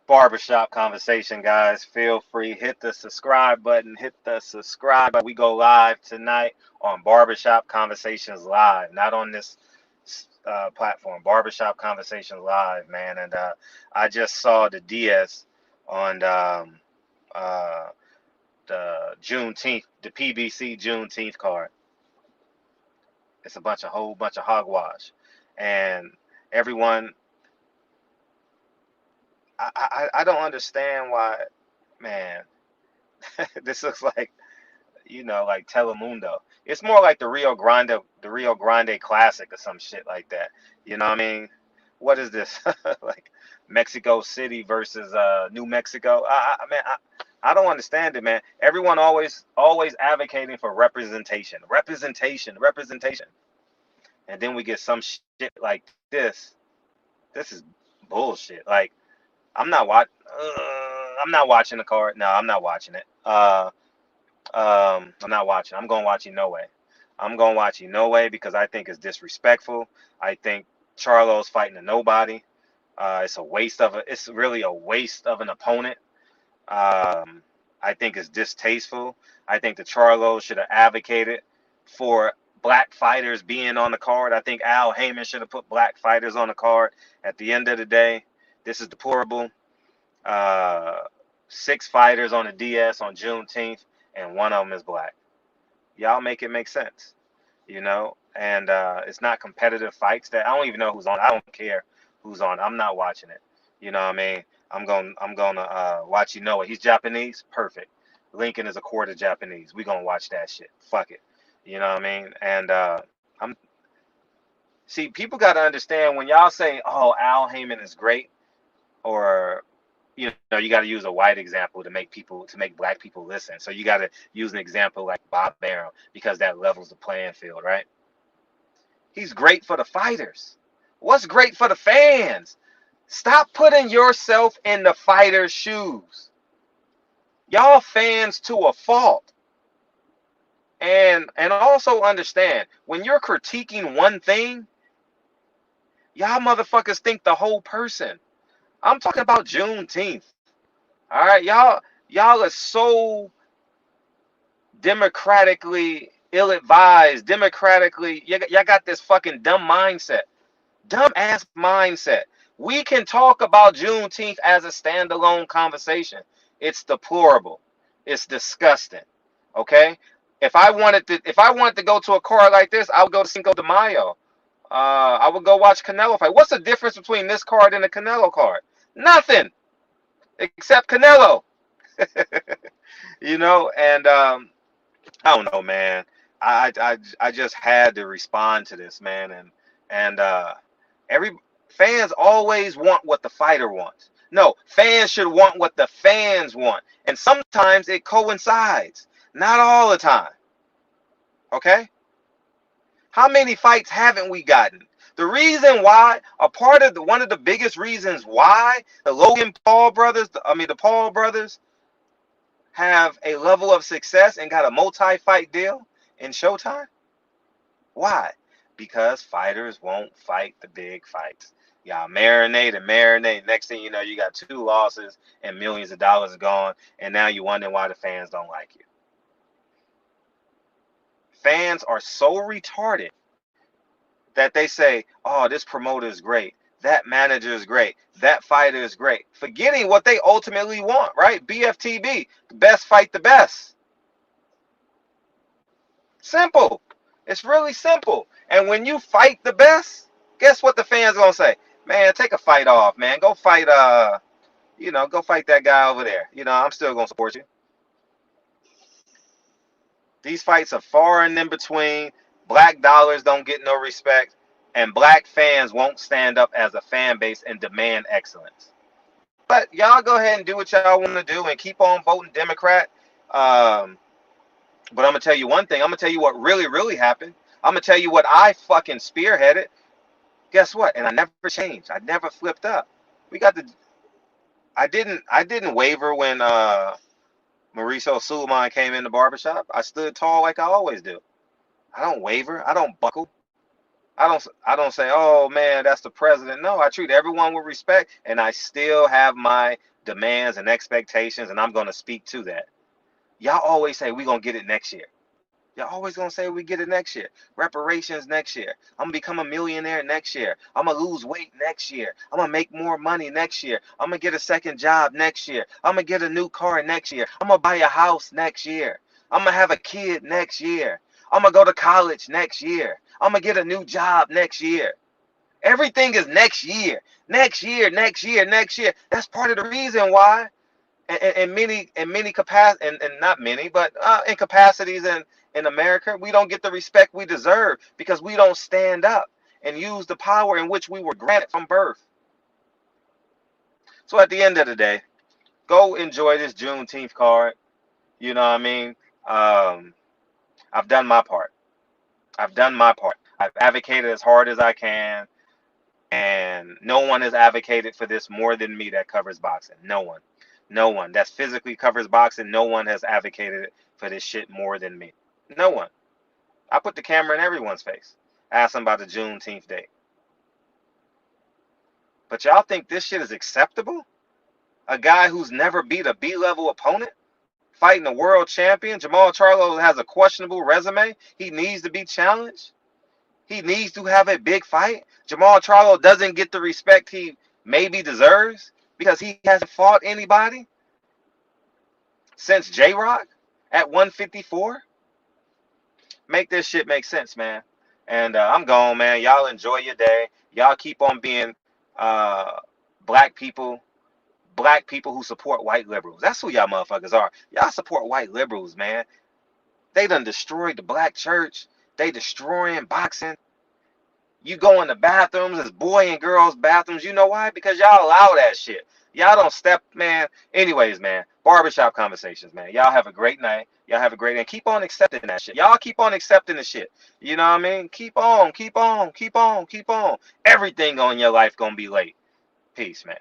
Barbershop conversation, guys. Feel free, hit the subscribe button, hit the subscribe button. We go live tonight on Barbershop Conversations Live, not on this platform. Barbershop Conversations Live, man. And I just saw the DS on uh, the Juneteenth, the PBC Juneteenth card. It's a whole bunch of hogwash, and everyone. I don't understand why, man. This looks like like Telemundo. It's more like the Rio Grande Classic or some shit like that. You know what I mean? What is this? Like Mexico City versus New Mexico? I don't understand it, man. Everyone always advocating for representation, and then we get some shit like this. This is bullshit. Like I'm not watching the card. No, I'm not watching it. I'm not watching. I'm gonna watch Inoue. I'm gonna watch Inoue because I think it's disrespectful. I think Charlo's fighting a nobody. It's really a waste of an opponent. Um, I think it's distasteful. I think the Charlo should have advocated for black fighters being on the card. I think Al Heyman should have put black fighters on the card. At the end of the day, this is deplorable. Uh, 6 fighters on the DS on Juneteenth, and one of them is black. Y'all make it make sense, And it's not competitive fights that I don't even know who's on. I don't care who's on. I'm not watching it. You know what I mean? I'm gonna watch. He's Japanese. Perfect. Lincoln is a quarter Japanese. We gonna watch that shit. Fuck it. You know what I mean? And I'm see people got to understand when y'all say, "Oh, Al Heyman is great," or you got to use a white example to make black people listen. So you got to use an example like Bob Arum because that levels the playing field, right? He's great for the fighters. What's great for the fans? Stop putting yourself in the fighter's shoes. Y'all fans to a fault. And also understand when you're critiquing one thing, y'all motherfuckers think the whole person. I'm talking about Juneteenth. All right, y'all are so democratically ill-advised, y'all got this fucking dumb ass mindset. We can talk about Juneteenth as a standalone conversation. It's deplorable. It's disgusting. Okay? If I wanted to go to a card like this, I would go to Cinco de Mayo. I would go watch Canelo fight. What's the difference between this card and the Canelo card? Nothing except Canelo. And I don't know, man. I just had to respond to this, man, and every fans always want what the fighter wants. No, fans should want what the fans want, and sometimes it coincides. Not all the time. Okay? How many fights haven't we gotten? The reason why, one of the biggest reasons why the Logan Paul brothers, the Paul brothers have a level of success and got a multi-fight deal in Showtime? Why? Because fighters won't fight the big fights. Y'all marinate and marinate. Next thing you know, you got 2 losses and millions of dollars gone, and now you wondering why the fans don't like you. Fans are so retarded that they say, oh, this promoter is great. That manager is great. That fighter is great. Forgetting what they ultimately want, right? BFTB, the best fight the best. Simple. It's really simple. And when you fight the best, guess what the fans gonna say? Man, take a fight off, man. Go fight go fight that guy over there. I'm still gonna support you. These fights are far and in between. Black dollars don't get no respect, and black fans won't stand up as a fan base and demand excellence. But y'all go ahead and do what y'all want to do and keep on voting Democrat. Um, but I'm gonna tell you one thing. I'm gonna tell you what really, really happened. I'm gonna tell you what I fucking spearheaded. Guess what? And I never changed. I never flipped up. We got the. I didn't waver when Mauricio Suleiman came in the barbershop. I stood tall like I always do. I don't waver. I don't buckle. I don't say, oh man, that's the president. No, I treat everyone with respect, and I still have my demands and expectations, and I'm gonna speak to that. Y'all always say we gonna get it next year. Y'all always gonna say we get it next year. Reparations next year. I'm gonna become a millionaire next year. I'm gonna lose weight next year. I'm gonna make more money next year. I'm gonna get a second job next year. I'm gonna get a new car next year. I'm gonna buy a house next year. I'm gonna have a kid next year. I'm gonna go to college next year. I'm gonna get a new job next year. Everything is next year. Next year, next year, next year. That's part of the reason why in many capacity and not many, but in capacities in America, we don't get the respect we deserve because we don't stand up and use the power in which we were granted from birth. So at the end of the day, go enjoy this Juneteenth card. You know what I mean? Um, I've done my part. I've done my part. I've advocated as hard as I can, and no one has advocated for this more than me that covers boxing. No one. No one that physically covers boxing, no one has advocated for this shit more than me. No one. I put the camera in everyone's face. Ask them about the Juneteenth date. But y'all think this shit is acceptable? A guy who's never beat a B-level opponent? Fighting a world champion? Jamal Charlo has a questionable resume. He needs to be challenged. He needs to have a big fight. Jamal Charlo doesn't get the respect he maybe deserves because he hasn't fought anybody since J-Rock at 154. Make this shit make sense, man. And I'm gone, man. Y'all enjoy your day. Y'all keep on being uh, black people, black people who support white liberals. That's who y'all motherfuckers are. Y'all support white liberals, man. They done destroyed the black church. They destroying boxing. You go in the bathrooms, it's boy and girls bathrooms. You know why? Because y'all allow that shit. Y'all don't step, man. Anyways, man, barbershop conversations, man. Y'all have a great night. Y'all have a great day. Keep on accepting that shit. Y'all keep on accepting the shit. You know what I mean? Keep on, keep on, keep on, keep on. Everything on your life gonna be late. Peace, man.